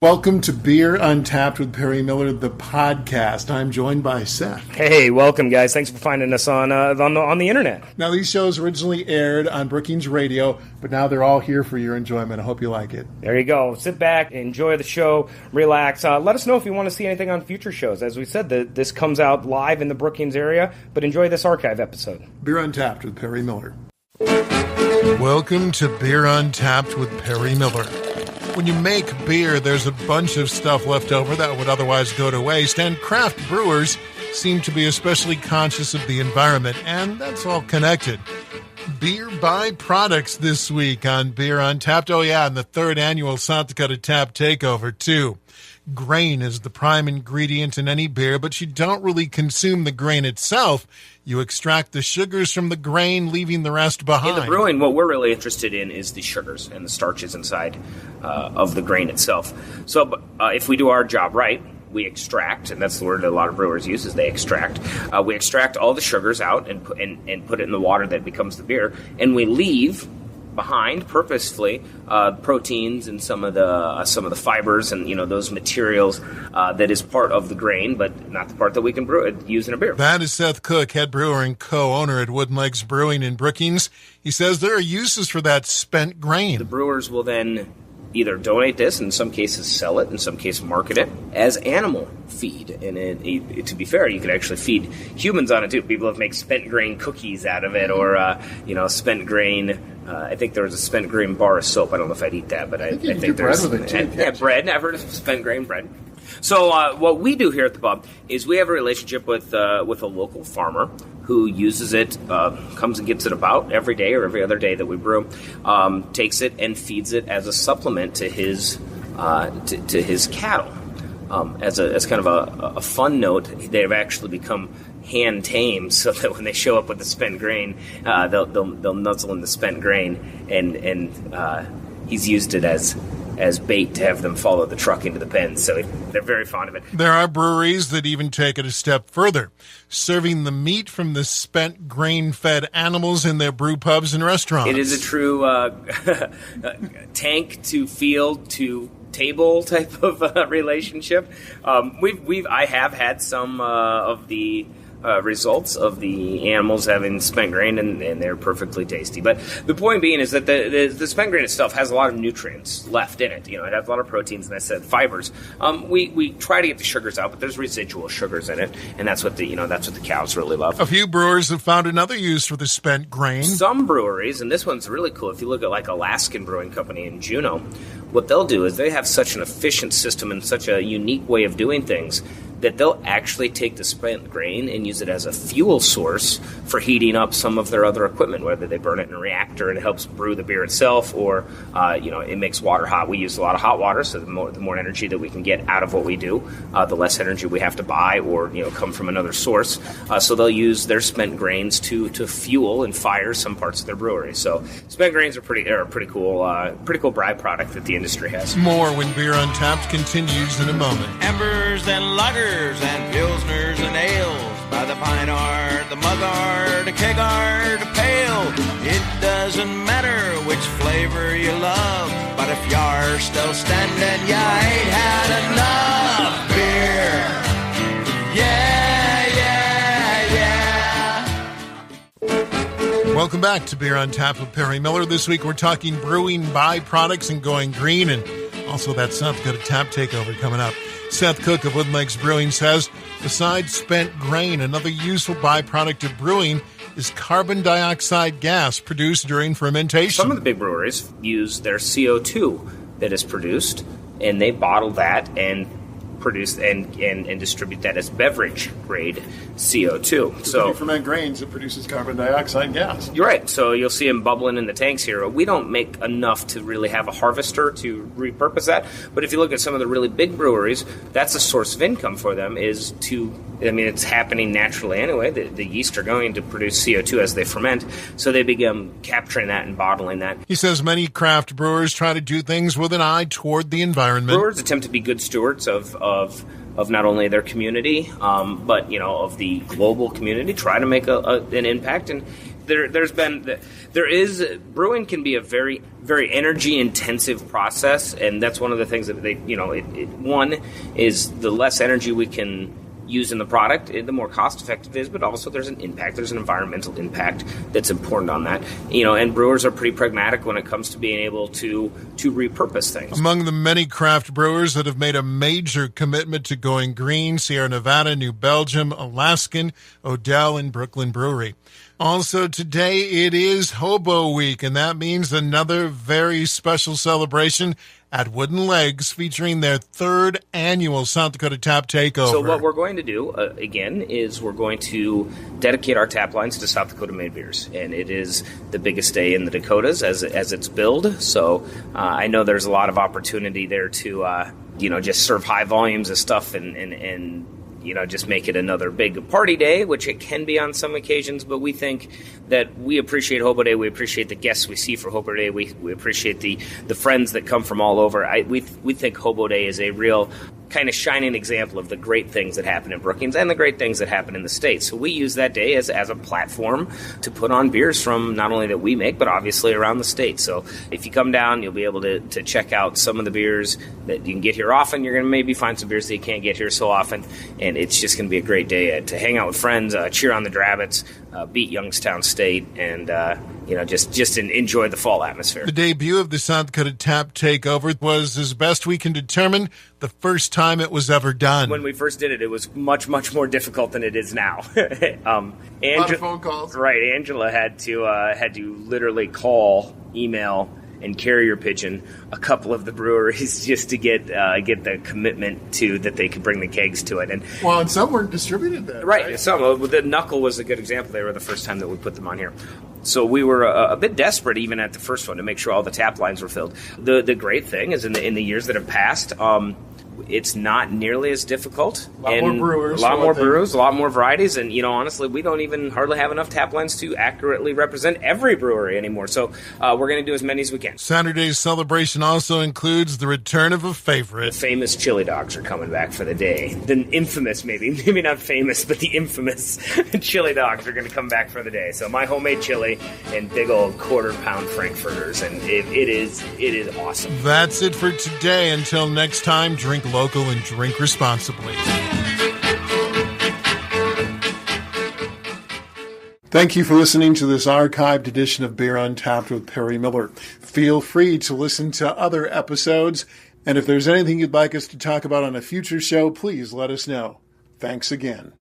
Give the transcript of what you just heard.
Welcome to Beer Untapped with Perry Miller, the podcast. I'm joined by Seth. Hey, welcome, guys. Thanks for finding us on the internet. Now, these shows originally aired on Brookings Radio, but now they're all here for your enjoyment. I hope you like it. There you go. Sit back, enjoy the show, relax. Let us know if you want to see anything on future shows. As we said, this comes out live in the Brookings area, but enjoy this archive episode. Beer Untapped with Perry Miller. Welcome to Beer Untapped with Perry Miller. When you make beer, there's a bunch of stuff left over that would otherwise go to waste, and craft brewers seem to be especially conscious of the environment, and that's all connected. Beer Byproducts this week on Beer Untapped. Oh yeah, and the third annual South Dakota Tap Takeover, too. Grain is the prime ingredient in any beer, but you don't really consume the grain itself. You extract the sugars from the grain, leaving the rest behind. In the brewing, what we're really interested in is the sugars and the starches inside of the grain itself. So if we do our job right, we extract, and that's the word that a lot of brewers use, is they extract. We extract all the sugars out and put it in the water that becomes the beer, and we leave behind purposefully proteins and some of the fibers and those materials that is part of the grain, but not the part that we can use in a beer. That is Seth Cook, head brewer and co-owner at Wooden Legs Brewing in Brookings. He says there are uses for that spent grain. The brewers will then either donate this, in some cases sell it, in some cases market it as animal feed. And to be fair, you could actually feed humans on it too. People have made spent grain cookies out of it, or spent grain. I think there was a spent grain bar of soap. I don't know if I'd eat that, but I think there's bread. I've heard of spent grain bread. So what we do here at the pub is we have a relationship with a local farmer who uses it, comes and gets it about every day or every other day that we brew, takes it and feeds it as a supplement to his cattle. As kind of a fun note, they've actually become hand tamed, so that when they show up with the spent grain, they'll nuzzle in the spent grain, and he's used it as bait to have them follow the truck into the pen. So they're very fond of it. There are breweries that even take it a step further, serving the meat from the spent grain-fed animals in their brew pubs and restaurants. It is a true tank to field to table type of relationship. I have had some of the results of the animals having spent grain, and they're perfectly tasty. But the point being is that the spent grain itself has a lot of nutrients left in it. It has a lot of proteins, and I said fibers. We try to get the sugars out, but there's residual sugars in it, and that's what the cows really love. A few brewers have found another use for the spent grain. Some breweries, and this one's really cool. If you look at like Alaskan Brewing Company in Juneau, what they'll do is they have such an efficient system and such a unique way of doing things that they'll actually take the spent grain and use it as a fuel source for heating up some of their other equipment, whether they burn it in a reactor and it helps brew the beer itself, or it makes water hot. We use a lot of hot water, so the more energy that we can get out of what we do, the less energy we have to buy or come from another source. So they'll use their spent grains to fuel and fire some parts of their brewery. So spent grains are a pretty cool byproduct that the industry has. More when Beer Untapped continues in a moment. Embers and lagers and pilsners and ales, by the pine art, the mug art, the keg art, the pail. It doesn't matter which flavor you love, but if you're still standing, you ain't had enough beer. Yeah. Welcome back to Beer Untapped with Perry Miller. This week we're talking brewing byproducts and going green, and also that South Dakota Tap Takeover coming up. Seth Cook of Wooden Legs Brewing says, besides spent grain, another useful byproduct of brewing is carbon dioxide gas produced during fermentation. Some of the big breweries use their CO2 that is produced, and they bottle that and produce and distribute that as beverage grade CO2. So when you ferment grains, it produces carbon dioxide gas. You're right. So you'll see them bubbling in the tanks here. We don't make enough to really have a harvester to repurpose that. But if you look at some of the really big breweries, that's a source of income for them. It's happening naturally anyway. The yeast are going to produce CO2 as they ferment, so they begin capturing that and bottling that. He says many craft brewers try to do things with an eye toward the environment. Brewers attempt to be good stewards of not only their community, but of the global community. Try to make an impact, and brewing can be a very, very energy intensive process, and that's one of the things that one is the less energy we can use in the product, the more cost effective it is, but also there's an environmental impact that's important on that. And brewers are pretty pragmatic when it comes to being able to repurpose things. Among the many craft brewers that have made a major commitment to going green, Sierra Nevada, New Belgium, Alaskan, Odell, and Brooklyn Brewery. Also today, it is Hobo Week, and that means another very special celebration at Wooden Legs, featuring their third annual South Dakota Tap Takeover. So what we're going to do, again, is we're going to dedicate our tap lines to South Dakota-made beers. And it is the biggest day in the Dakotas as it's billed. So I know there's a lot of opportunity there to, just serve high volumes of stuff and just make it another big party day, which it can be on some occasions, but we think that we appreciate Hobo Day. We appreciate the guests we see for Hobo Day. We appreciate the friends that come from all over. We think Hobo Day is a real kind of shining example of the great things that happen in Brookings and the great things that happen in the state. So we use that day as a platform to put on beers from not only that we make, but obviously around the state. So if you come down, you'll be able to check out some of the beers that you can get here often. You're going to maybe find some beers that you can't get here so often, and it's just going to be a great day to hang out with friends, cheer on the Drabbits, beat Youngstown State, and just enjoy the fall atmosphere. The debut of the South Dakota Tap Takeover was, as best we can determine, the first time it was ever done. When we first did it, it was much, much more difficult than it is now. A lot of phone calls. Right, Angela had to literally call, email, and carrier pigeon a couple of the breweries just to get the commitment to that they could bring the kegs to it. And some weren't distributed then. Right. Some. The Knuckle was a good example. They were the first time that we put them on here. So we were a bit desperate even at the first one to make sure all the tap lines were filled. The great thing is in the years that have passed, it's not nearly as difficult. A lot more brewers. A lot more brewers, a lot more varieties, and honestly, we don't even hardly have enough tap lines to accurately represent every brewery anymore. So we're going to do as many as we can. Saturday's celebration also includes the return of a favorite. The famous chili dogs are coming back for the day. The infamous, maybe not famous, but the infamous chili dogs are going to come back for the day. So my homemade chili and big old quarter-pound frankfurters, and it is awesome. That's it for today. Until next time, drink local and drink responsibly. Thank you for listening to this archived edition of Beer Untapped with Perry Miller. Feel free to listen to other episodes, and if there's anything you'd like us to talk about on a future show, please let us know. Thanks again.